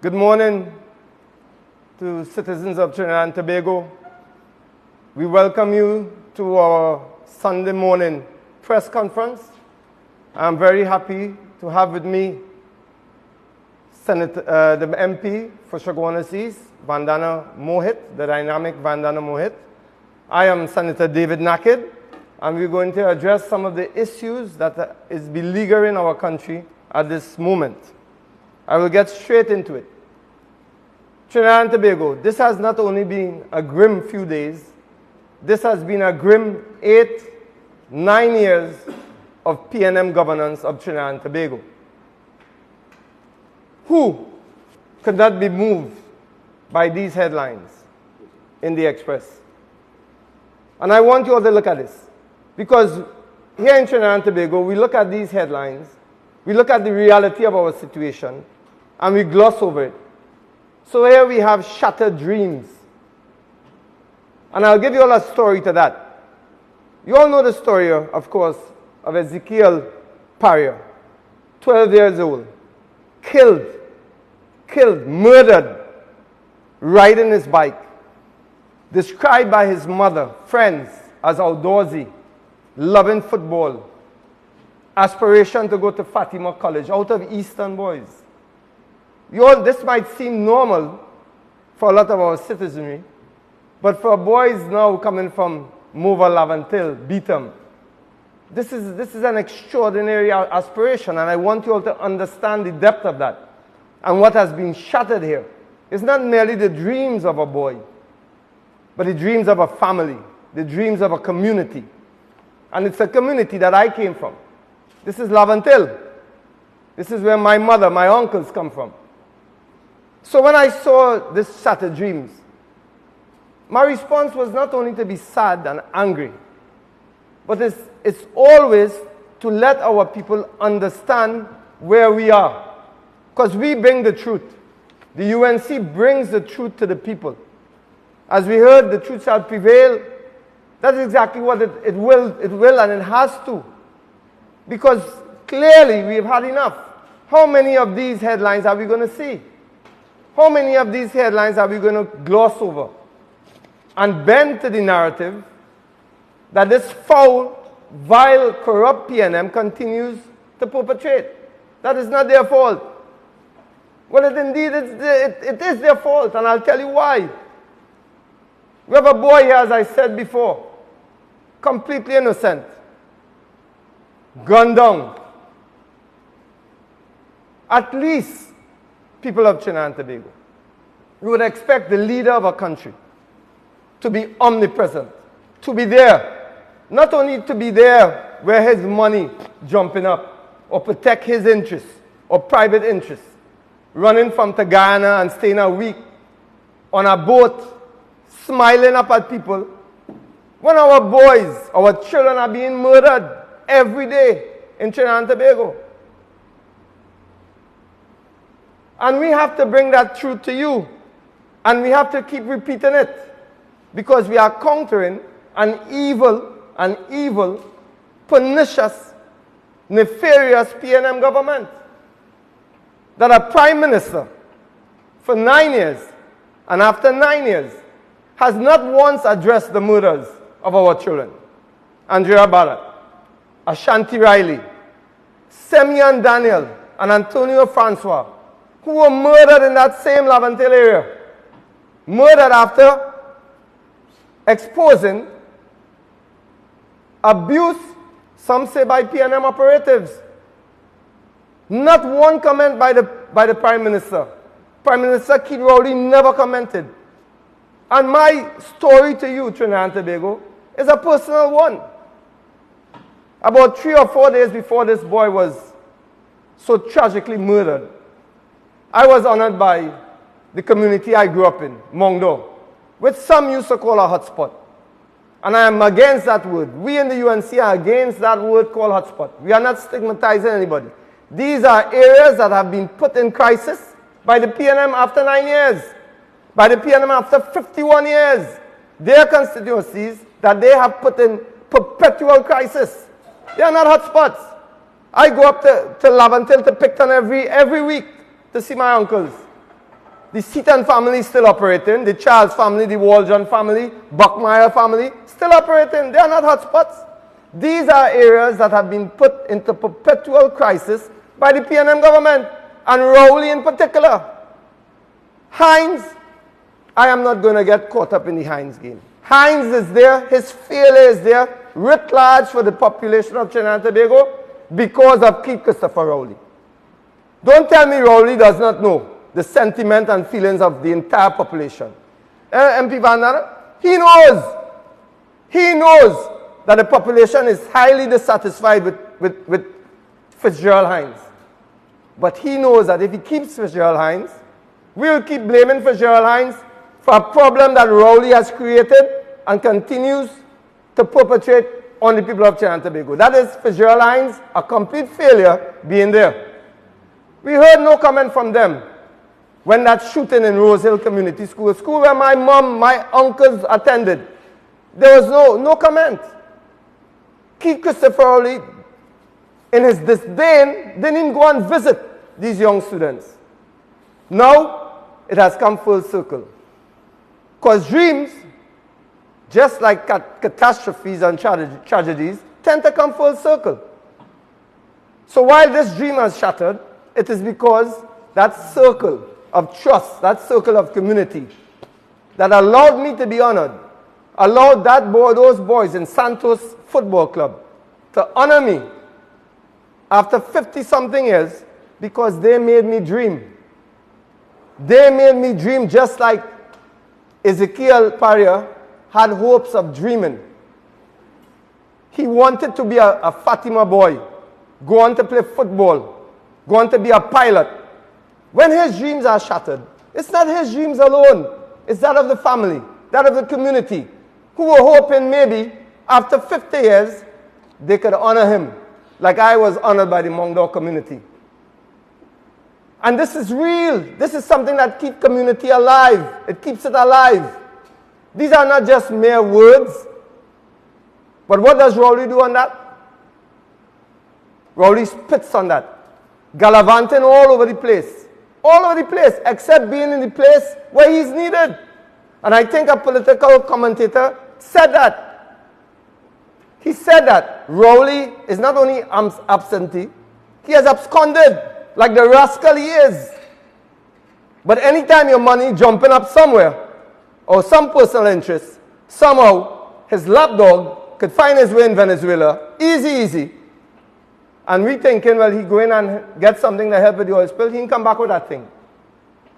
Good morning to citizens of Trinidad and Tobago. We welcome you to our Sunday morning press conference. I'm very happy to have with me the MP for Chaguanas East, Vandana Mohit, the dynamic Vandana Mohit. I am Senator David Nakhid, and we're going to address some of the issues that is beleaguering our country at this moment. I will get straight into it. Trinidad and Tobago, this has not only been a grim few days, this has been a grim 9 years of PNM governance of Trinidad and Tobago. Who could not be moved by these headlines in the Express? And I want you all to look at this, because here in Trinidad and Tobago, we look at these headlines, we look at the reality of our situation, and we gloss over it. So here we have shattered dreams. And I'll give you all a story to that. You all know the story, of course, of Ezekiel Pariah, 12 years old, killed, murdered, riding his bike, described by his mother, friends, as outdoorsy, loving football, aspiration to go to Fatima College, out of Eastern boys. This might seem normal for a lot of our citizenry, but for boys now coming from Mova, Lavantil, Beetham, this is an extraordinary aspiration, and I want you all to understand the depth of that. And what has been shattered here is not merely the dreams of a boy, but the dreams of a family, the dreams of a community. And it's a community that I came from. This is Lavantil. This is where my mother, my uncles come from. So when I saw this shattered dreams, my response was not only to be sad and angry, but it's always to let our people understand where we are. Because we bring the truth. The UNC brings the truth to the people. As we heard, the truth shall prevail. That's exactly what it will and it has to. Because clearly we've had enough. How many of these headlines are we going to see? How many of these headlines are we going to gloss over and bend to the narrative that this foul, vile, corrupt PNM continues to perpetrate? That is not their fault. Well, it is their fault, and I'll tell you why. We have a boy here, as I said before, completely innocent, gunned down. At least, people of Trinidad and Tobago, you would expect the leader of a country to be omnipresent, to be there. Not only to be there where his money jumping up, or protect his interests, or private interests, running from Guyana and staying a week on a boat, smiling up at people, when our boys, our children are being murdered every day in Trinidad and Tobago. And we have to bring that truth to you. And we have to keep repeating it. Because we are countering an evil, pernicious, nefarious PNM government. That a prime minister, for 9 years, and after 9 years, has not once addressed the murders of our children. Andrea Barrett, Ashanti Riley, Semyon Daniel, and Antonio Francois, who were murdered in that same Lavantil area. Murdered after exposing abuse, some say by PNM operatives. Not one comment by the Prime Minister. Prime Minister Keith Rowley never commented. And my story to you, Trinidad and Tobago, is a personal one. About 3 or 4 days before this boy was so tragically murdered, I was honored by the community I grew up in, Mongdo, which some used to call a hotspot. And I am against that word. We in the UNC are against that word called hotspot. We are not stigmatizing anybody. These are areas that have been put in crisis by the PNM after 9 years, by the PNM after 51 years. Their constituencies that they have put in perpetual crisis. They are not hotspots. I go up to Lavantil to Picton every week to see my uncles. The Seaton family is still operating. The Charles family, the Waldron family, Buckmeyer family, still operating. They are not hotspots. These are areas that have been put into perpetual crisis by the PNM government, and Rowley in particular. Hines, I am not going to get caught up in the Hines game. Hines is there, his failure is there, writ large for the population of Trinidad and Tobago because of Keith Christopher Rowley. Don't tell me Rowley does not know the sentiment and feelings of the entire population. MP Van Dana, he knows. He knows that the population is highly dissatisfied with Fitzgerald Hines. But he knows that if he keeps Fitzgerald Hines, we'll keep blaming Fitzgerald Hines for a problem that Rowley has created and continues to perpetrate on the people of Trinidad and Tobago. That is Fitzgerald Hines, a complete failure being there. We heard no comment from them when that shooting in Rose Hill Community School, a school where my mom, my uncles attended. There was no comment. Keith Christopher Rowley, in his disdain, didn't even go and visit these young students. Now, it has come full circle. Because dreams, just like catastrophes and tragedies, tend to come full circle. So while this dream has shattered, it is because that circle of trust, that circle of community, that allowed me to be honored, allowed those boys in Santos Football Club to honor me after 50-something years because they made me dream. They made me dream just like Ezekiel Paria had hopes of dreaming. He wanted to be a Fatima boy, go on to play football, go on to be a pilot. When his dreams are shattered, it's not his dreams alone. It's that of the family, that of the community, who were hoping maybe after 50 years, they could honor him like I was honored by the Mongdor community. And this is real. This is something that keeps community alive. It keeps it alive. These are not just mere words. But what does Rowley do on that? Rowley spits on that. Gallivanting all over the place. All over the place, except being in the place where he's needed. And I think a political commentator said that. He said that Rowley is not only absentee, he has absconded like the rascal he is. But anytime your money jumping up somewhere, or some personal interest, somehow his lapdog could find his way in Venezuela, easy. And we thinking, well, he go in and get something to help with the oil spill, he can come back with that thing.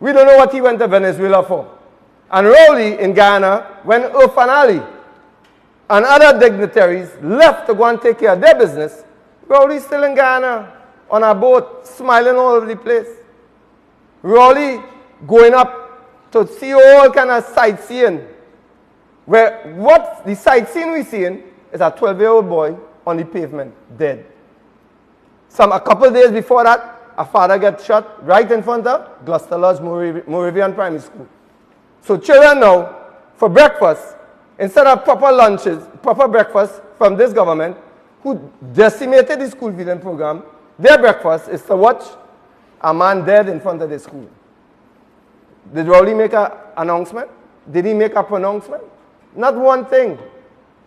We don't know what he went to Venezuela for. And Rowley in Guyana, when Irfan Ali and other dignitaries left to go and take care of their business, Rowley's still in Guyana on a boat, smiling all over the place. Rowley going up to see all kind of sightseeing. Where what the sightseeing we're seeing is a 12-year-old boy on the pavement, dead. A couple of days before that, a father gets shot right in front of Gloucester Lodge Moravian Primary School. So children now, for breakfast, instead of proper breakfast from this government, who decimated the school feeding program, their breakfast is to watch a man dead in front of the school. Did Rowley make an announcement? Did he make a pronouncement? Not one thing.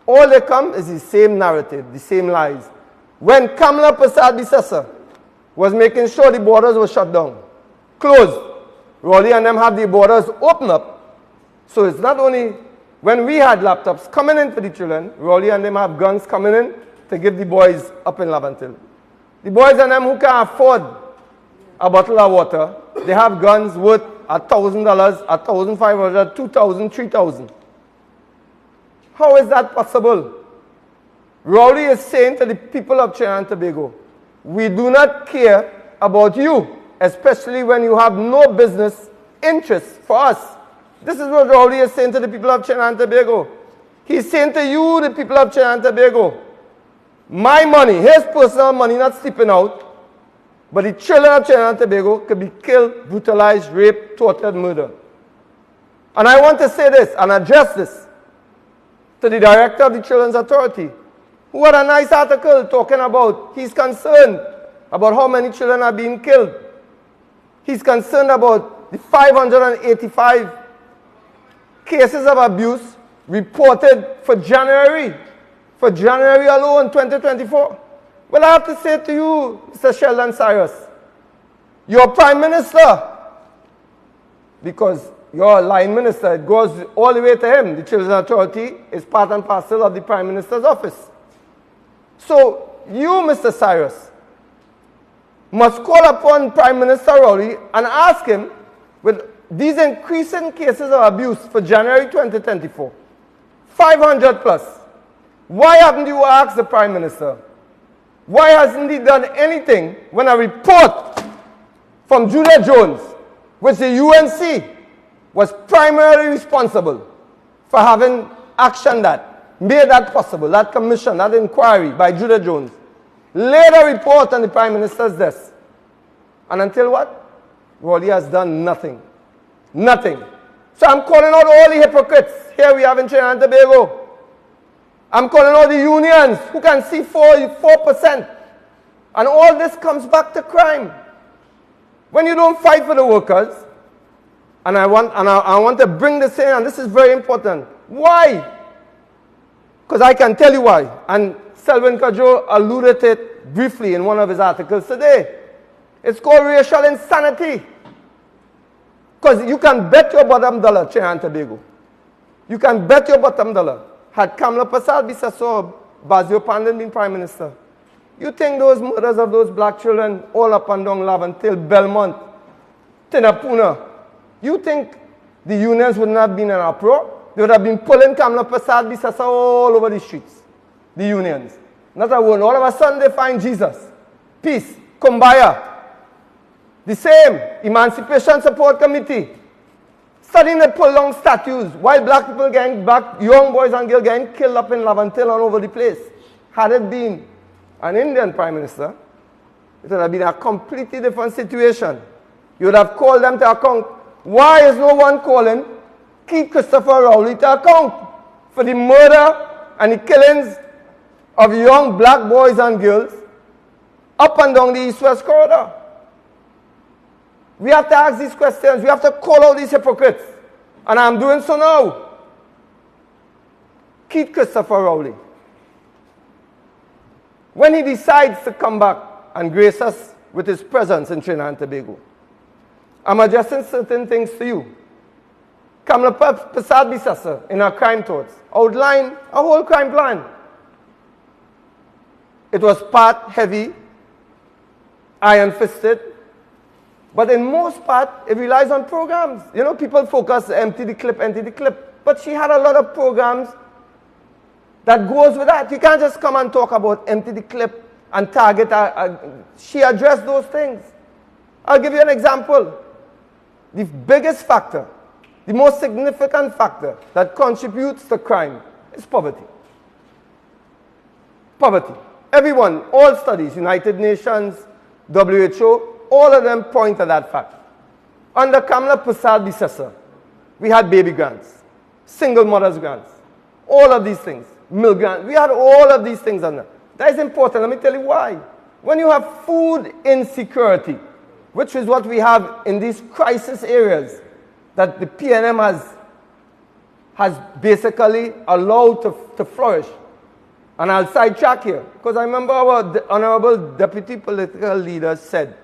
All they come is the same narrative, the same lies. When Kamala Prasad Bissessa was making sure the borders were shut down, closed, Rowley and them have the borders open up. So it's not only when we had laptops coming in for the children, Rowley and them have guns coming in to give the boys up in Lavantil. The boys and them who can afford a bottle of water, they have guns worth $1,000, $1,500, $2,000, $3,000. How is that possible? Rowley is saying to the people of Trinidad and Tobago, we do not care about you, especially when you have no business interest for us. This is what Rowley is saying to the people of Trinidad and Tobago. He's saying to you, the people of Trinidad and Tobago, my money, his personal money, not sleeping out, but the children of Trinidad and Tobago could be killed, brutalized, raped, tortured, murdered. And I want to say this and address this to the director of the Children's Authority, who had a nice article talking about he's concerned about how many children are being killed. He's concerned about the 585 cases of abuse reported for January alone, 2024. Well, I have to say to you, Mr. Sheldon Cyrus, you're Prime Minister, because you're a line minister. It goes all the way to him. The Children's Authority is part and parcel of the Prime Minister's office. So you, Mr. Cyrus, must call upon Prime Minister Rowley and ask him, with these increasing cases of abuse for January 2024, 500 plus, why haven't you asked the Prime Minister? Why hasn't he done anything when a report from Julia Jones, which the UNC was primarily responsible for having action that made that possible, that commission, that inquiry by Julia Jones, laid a report on the Prime Minister's desk. And until what? Rowley has done nothing. Nothing. So I'm calling out all the hypocrites here we have in Trinidad and Tobago. I'm calling out the unions who can see 4%. And all this comes back to crime. When you don't fight for the workers, and I want to bring this in, and this is very important. Why? Because I can tell you why. And Selwyn Cudjoe alluded to it briefly in one of his articles today. It's called racial insanity. Because you can bet your bottom dollar, Trinidad and Tobago. You can bet your bottom dollar. Had Kamla Persad-Bissessor or Basil Pandin been Prime Minister, you think those murders of those black children all up and down Laventille, Belmont, Tinapuna, you think the unions wouldn't have been in an uproar? They would have been pulling Kamla Persad-Bissessor all over the streets, the unions. Not a word. All of a sudden they find Jesus. Peace. Kumbaya. The same. Emancipation Support Committee. Studying the pull down statues while black people young boys and girls getting killed up in Laventille all over the place. Had it been an Indian Prime Minister, it would have been a completely different situation. You would have called them to account. Why is no one calling Keith Christopher Rowley to account for the murder and the killings of young black boys and girls up and down the East-West corridor? We have to ask these questions. We have to call out these hypocrites. And I'm doing so now. Keith Christopher Rowley, when he decides to come back and grace us with his presence in Trinidad and Tobago, I'm addressing certain things to you. Kamla Persad-Bissessor, in her crime thoughts, outlined a whole crime plan. It was part heavy, iron-fisted, but in most part, it relies on programs. You know, people focus empty the clip. But she had a lot of programs that goes with that. You can't just come and talk about empty the clip and target. She addressed those things. I'll give you an example. The biggest factor, the most significant factor that contributes to crime is poverty. Poverty. Everyone, all studies, United Nations, WHO, all of them point to that fact. Under Kamla Persad-Bissessor, we had baby grants, single mothers grants, all of these things, meal grants. We had all of these things under. That is important. Let me tell you why. When you have food insecurity, which is what we have in these crisis areas that the PNM has basically allowed to flourish. And I'll sidetrack here, because I remember our honorable deputy political leader said,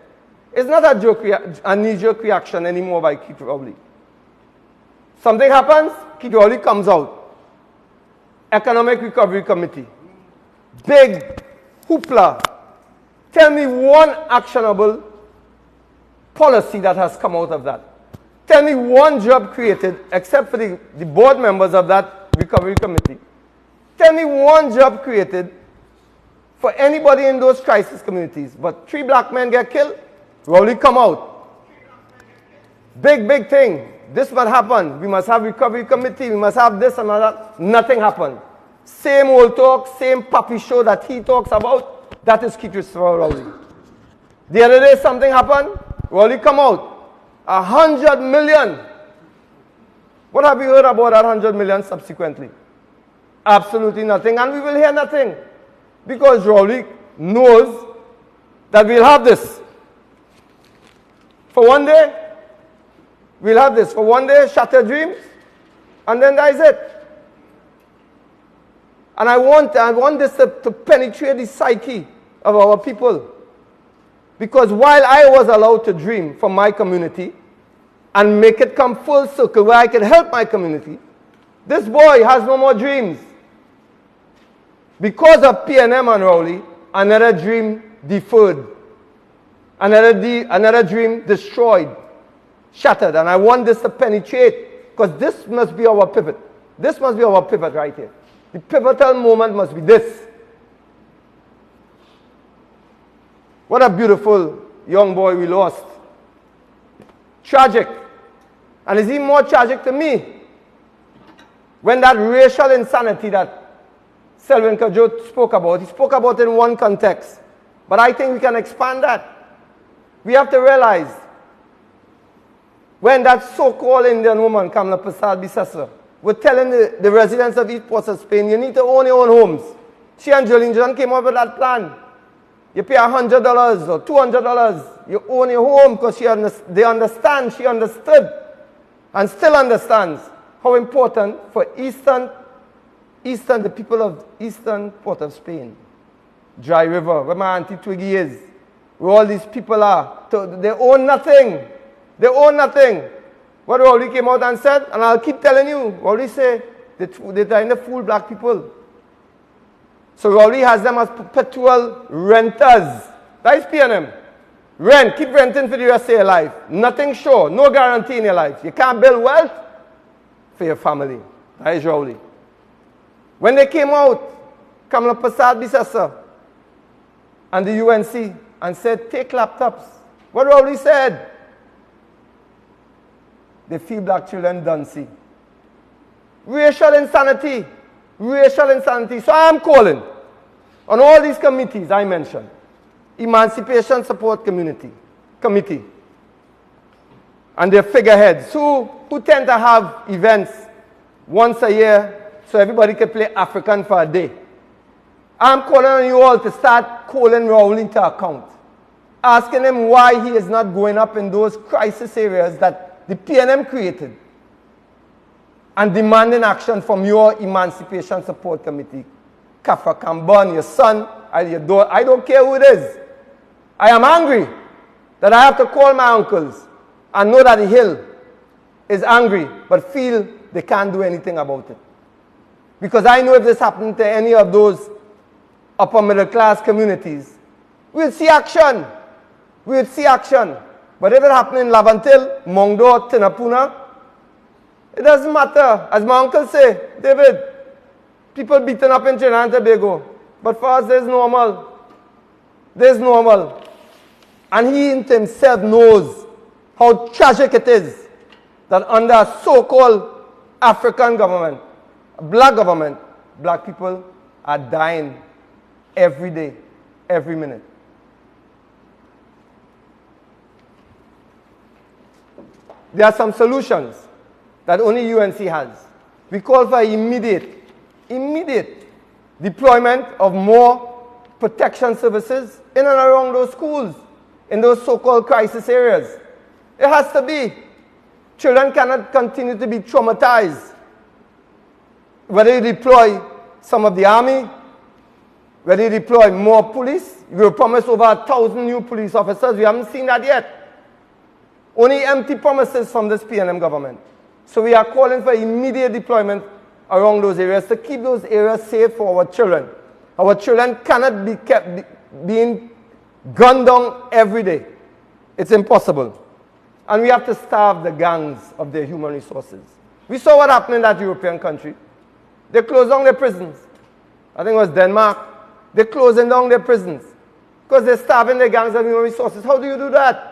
it's not a knee-jerk reaction anymore by Keith Rowley. Something happens, Keith Rowley comes out. Economic Recovery Committee. Big hoopla. Tell me one actionable policy that has come out of that. Tell me one job created, except for the board members of that recovery committee. Tell me one job created for anybody in those crisis communities. But 3 black men get killed, Rowley come out. Big thing. This must happen. We must have recovery committee. We must have this and that. Nothing happened. Same old talk, same puppy show that he talks about. That is Keith Christopher Rowley. The other day something happened. Rowley come out. 100 million. What have you heard about that 100 million subsequently? Absolutely nothing. And we will hear nothing. Because Rowley knows that we'll have this. For one day, We'll have this for one day, shatter dreams, and then that is it. And I want this to penetrate the psyche of our people. Because while I was allowed to dream for my community and make it come full circle where I could help my community, this boy has no more dreams. Because of PNM and Rowley, another dream deferred. Another dream destroyed, shattered. And I want this to penetrate because this must be our pivot. This must be our pivot right here. The pivotal moment must be this. What a beautiful young boy we lost. Tragic. And it's even more tragic to me when that racial insanity that Selwyn Kajot spoke about, he spoke about it in one context. But I think we can expand that. We have to realize when that so-called Indian woman, Kamla Prasad Bisesar, were telling the residents of East Port of Spain, you need to own your own homes. She and Jolene John came up with that plan. You pay $100 or $200, you own your home because she understood, and still understands how important for the people of Eastern Port of Spain. Dry River, where my Auntie Twiggy is, where all these people are. They own nothing. They own nothing. What Rowley came out and said, and I'll keep telling you, Rowley say, they're trying to fool black people. So Rowley has them as perpetual renters. That is PNM. Rent, keep renting for the rest of your life. Nothing sure, no guarantee in your life. You can't build wealth for your family. That is Rowley. When they came out, Kamla Prasad Bisesar and the UNC and said, take laptops. What Rowley said? They feel black children don't see. Racial insanity. Racial insanity. So I am calling on all these committees I mentioned. Emancipation Support Committee. And their figureheads who tend to have events once a year so everybody can play African for a day. I'm calling on you all to start calling Rowley to account. Asking him why he is not going up in those crisis areas that the PNM created. And demanding action from your Emancipation Support Committee. Kafra Kambon, your son, your daughter, I don't care who it is. I am angry that I have to call my uncles and know that the Hill is angry, but feel they can't do anything about it. Because I know if this happened to any of those upper middle class communities, we'll see action. We'll see action. But if it happened in Lavantil, Mongdo, Tinapuna, it doesn't matter. As my uncle say, David, people beaten up in Trinidad and Tobago. But for us, there's normal. There's normal. And he himself knows how tragic it is that under a so-called African government, black government, black people are dying every day, every minute. There are some solutions that only UNC has. We call for immediate deployment of more protection services in and around those schools, in those so-called crisis areas. It has to be. Children cannot continue to be traumatized. Whether you deploy some of the army, whether you deploy more police, you will promise over 1,000 new police officers. We haven't seen that yet. Only empty promises from this PNM government. So we are calling for immediate deployment around those areas to keep those areas safe for our children. Our children cannot be kept being gunned down every day. It's impossible. And we have to starve the gangs of their human resources. We saw what happened in that European country. They closed down their prisons. I think it was Denmark. They're closing down their prisons because they're starving their gangs of human resources. How do you do that?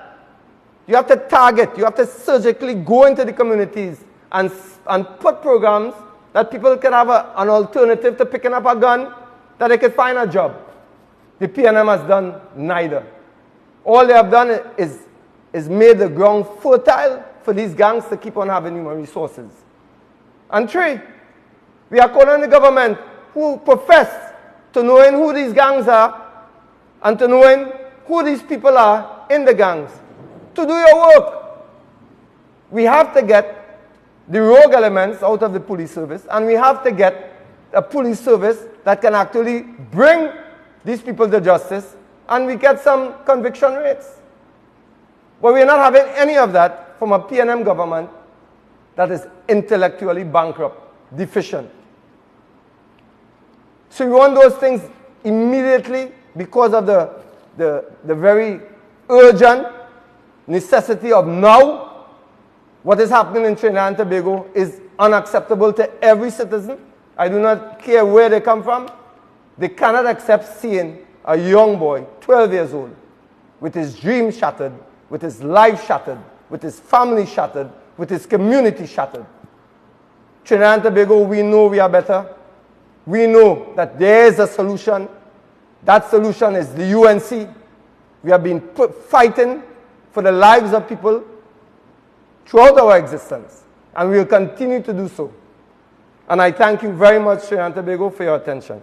You have to target, you have to surgically go into the communities and put programs that people can have an alternative to picking up a gun, that they can find a job. The PNM has done neither. All they have done is made the ground fertile for these gangs to keep on having human resources. And three, we are calling on the government who profess to knowing who these gangs are and to knowing who these people are in the gangs to do your work. We have to get the rogue elements out of the police service, and we have to get a police service that can actually bring these people to justice, and we get some conviction rates. But we're not having any of that from a PNM government that is intellectually bankrupt, deficient. So we want those things immediately because of the very urgent necessity of now. What is happening in Trinidad and Tobago is unacceptable to every citizen. I do not care where they come from. They cannot accept seeing a young boy, 12 years old, with his dreams shattered, with his life shattered, with his family shattered, with his community shattered. Trinidad and Tobago, we know we are better. We know that there is a solution. That solution is the UNC. We have been fighting for the lives of people throughout our existence, and we will continue to do so. And I thank you very much, Trinidad and Tobago, for your attention.